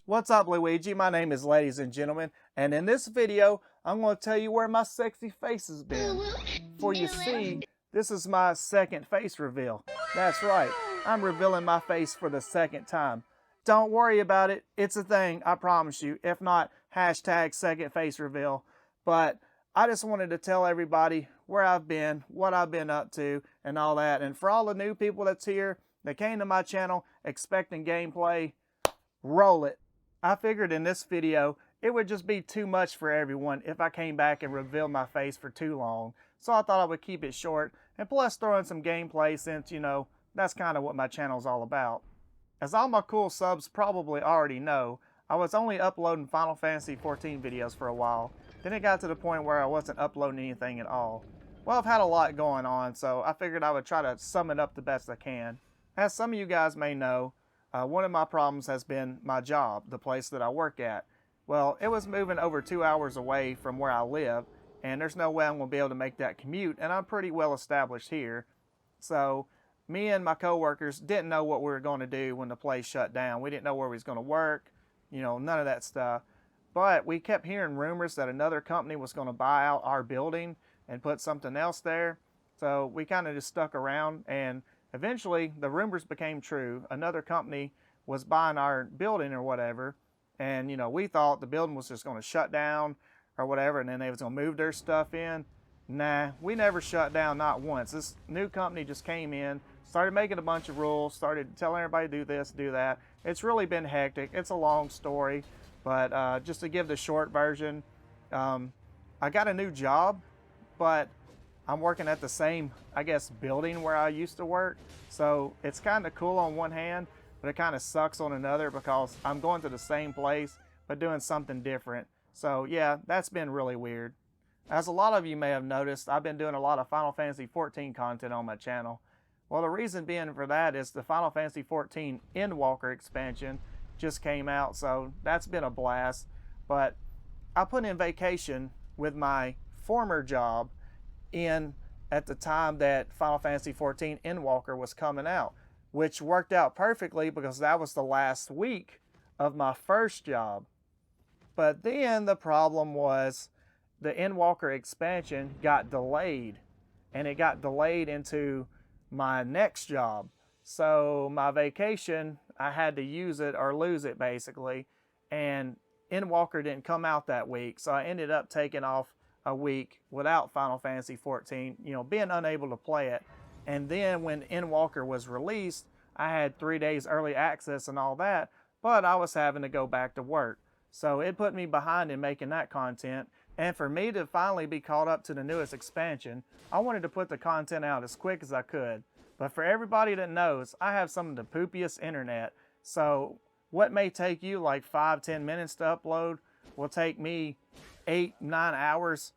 What's up, LeeWeeGee? My name is Ladies and Gentlemen, and in this video, I'm going to tell you where my sexy face has been. For you see, this is my second face reveal. That's right, I'm revealing my face for the second time. Don't worry about it, it's a thing, I promise you. If not, hashtag second face reveal. But I just wanted to tell everybody where I've been, what I've been up to, and all that. And for all the new people that's here, that came to my channel expecting gameplay, roll it. I figured in this video, it would just be too much for everyone if I came back and revealed my face for too long. So I thought I would keep it short, and plus throw in some gameplay since, you know, that's kind of what my channel's all about. As all my cool subs probably already know, I was only uploading Final Fantasy 14 videos for a while. Then it got to the point where I wasn't uploading anything at all. Well, I've had a lot going on, so I figured I would try to sum it up the best I can. As some of you guys may know, one of my problems has been my job, the place that I work at. Well, it was moving over 2 hours away from where I live, and there's no way I'm going to be able to make that commute, and I'm pretty well established here. So, me and my coworkers didn't know what we were going to do when the place shut down. We didn't know where we was going to work, you know, none of that stuff. But we kept hearing rumors that another company was going to buy out our building and put something else there. So, we kind of just stuck around, and eventually, the rumors became true. Another company was buying our building or whatever, and, you know, we thought the building was just going to shut down or whatever, and then they was going to move their stuff in. Nah, we never shut down, not once. This new company just came in, started making a bunch of rules, started telling everybody to do this, do that. It's really been hectic. It's a long story, but just to give the short version, I got a new job, but I'm working at the same, I guess, building where I used to work. So it's kind of cool on one hand, but it kind of sucks on another because I'm going to the same place, but doing something different. So yeah, that's been really weird. As a lot of you may have noticed, I've been doing a lot of Final Fantasy 14 content on my channel. Well, the reason being for that is the Final Fantasy 14 Endwalker expansion just came out, so that's been a blast. But I put in vacation with my former job in at the time that Final Fantasy 14 Endwalker was coming out, which worked out perfectly because that was the last week of my first job. But then the problem was the Endwalker expansion got delayed, and it got delayed into my next job. So my vacation, I had to use it or lose it basically, and Endwalker didn't come out that week, so I ended up taking off a week without Final Fantasy 14, you know, being unable to play it. And then when Endwalker was released, I had 3 days early access and all that, but I was having to go back to work. So it put me behind in making that content. And for me to finally be caught up to the newest expansion, I wanted to put the content out as quick as I could. But for everybody that knows, I have some of the poopiest internet. So what may take you like 5-10 minutes to upload will take me 8-9 hours.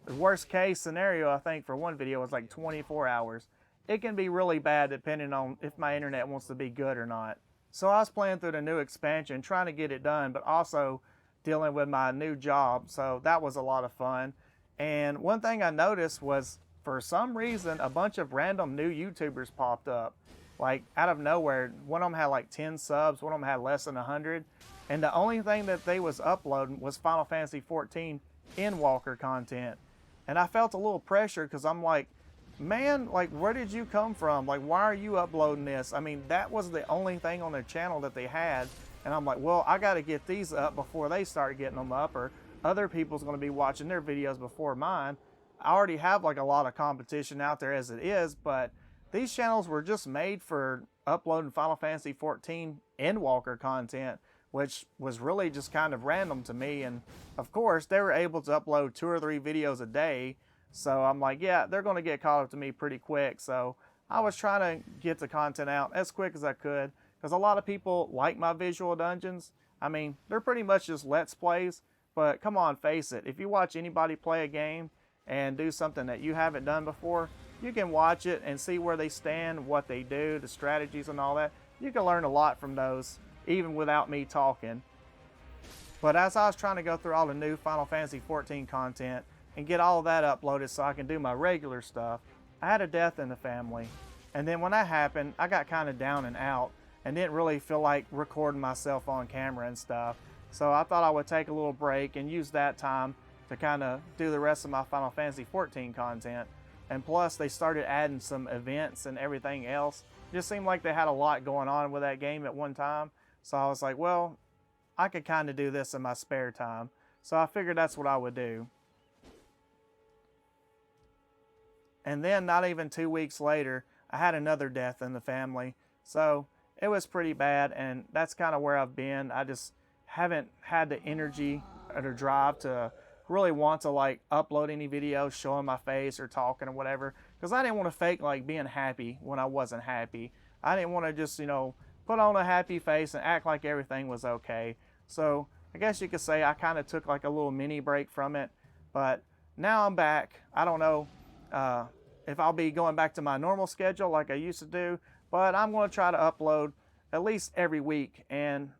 The worst case scenario, I think, for one video was like 24 hours. It can be really bad depending on if my internet wants to be good or not. So I was playing through the new expansion, trying to get it done, but also dealing with my new job. So that was a lot of fun. And one thing I noticed was, for some reason, a bunch of random new YouTubers popped up. Like, out of nowhere. One of them had like 10 subs, one of them had less than 100. And the only thing that they was uploading was Final Fantasy 14 Endwalker content. And I felt a little pressure because I'm like, man, like, where did you come from? Like, why are you uploading this? I mean, that was the only thing on their channel that they had. And I'm like, well, I got to get these up before they start getting them up, or other people's going to be watching their videos before mine. I already have like a lot of competition out there as it is, but these channels were just made for uploading Final Fantasy 14 Endwalker content, which was really just kind of random to me. And of course, they were able to upload 2 or 3 videos a day. So I'm like, yeah, they're going to get caught up to me pretty quick. So I was trying to get the content out as quick as I could, because a lot of people like my visual dungeons. I mean, they're pretty much just Let's Plays, but come on, face it. If you watch anybody play a game and do something that you haven't done before, you can watch it and see where they stand, what they do, the strategies and all that. You can learn a lot from those, even without me talking. But as I was trying to go through all the new Final Fantasy 14 content and get all of that uploaded so I can do my regular stuff, I had a death in the family. And then when that happened, I got kind of down and out. and didn't really feel like recording myself on camera and stuff. So I thought I would take a little break and use that time to kind of do the rest of my Final Fantasy 14 content. And plus they started adding some events and everything else. It just seemed like they had a lot going on with that game at one time. So I was like, well, I could kind of do this in my spare time. So I figured that's what I would do. And then not even 2 weeks later, I had another death in the family. So it was pretty bad, and that's kind of where I've been. I just haven't had the energy or the drive to really want to like upload any videos showing my face or talking or whatever, because I didn't want to fake like being happy when I wasn't happy. I didn't want to just, you know, put on a happy face and act like everything was okay. So I guess you could say I kind of took like a little mini break from it, but now I'm back. I don't know if I'll be going back to my normal schedule like I used to do, but I'm going to try to upload at least every week, and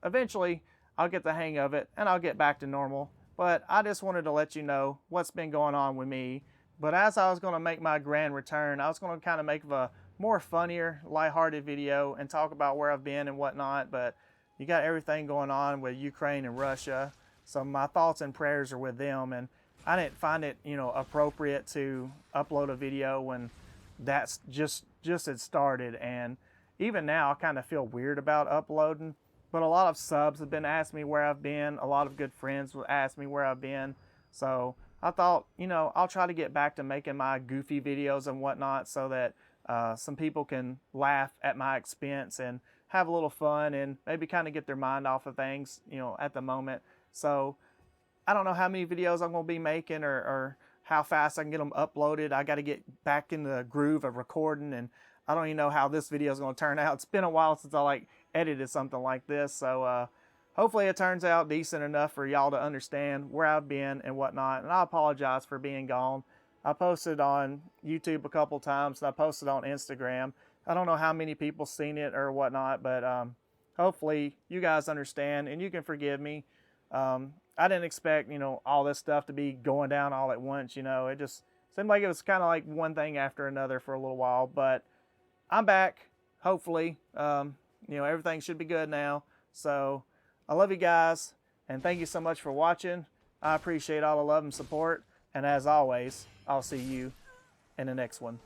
eventually I'll get the hang of it and I'll get back to normal. But I just wanted to let you know what's been going on with me. But as I was going to make my grand return, I was going to kind of make a more funnier, lighthearted video and talk about where I've been and whatnot. But you got everything going on with Ukraine and Russia, so my thoughts and prayers are with them. And I didn't find it, you know, appropriate to upload a video when that's just had started. And even now I kind of feel weird about uploading, but a lot of subs have been asking me where I've been. A lot of good friends will ask me where I've been. So I thought, you know, I'll try to get back to making my goofy videos and whatnot, so that some people can laugh at my expense and have a little fun and maybe kind of get their mind off of things, you know, at the moment. So I don't know how many videos I'm going to be making or how fast I can get them uploaded. I got to get back in the groove of recording, and I don't even know how this video is going to turn out. It's been a while since I like edited something like this, so hopefully it turns out decent enough for y'all to understand where I've been and whatnot. And I apologize for being gone. I posted on YouTube a couple times, and I posted on Instagram. I don't know how many people seen it or whatnot, but hopefully you guys understand and you can forgive me. I didn't expect, you know, all this stuff to be going down all at once. You know, it just seemed like it was kind of like one thing after another for a little while. But I'm back, hopefully. You know, everything should be good now. So I love you guys, and thank you so much for watching. I appreciate all the love and support. And as always, I'll see you in the next one.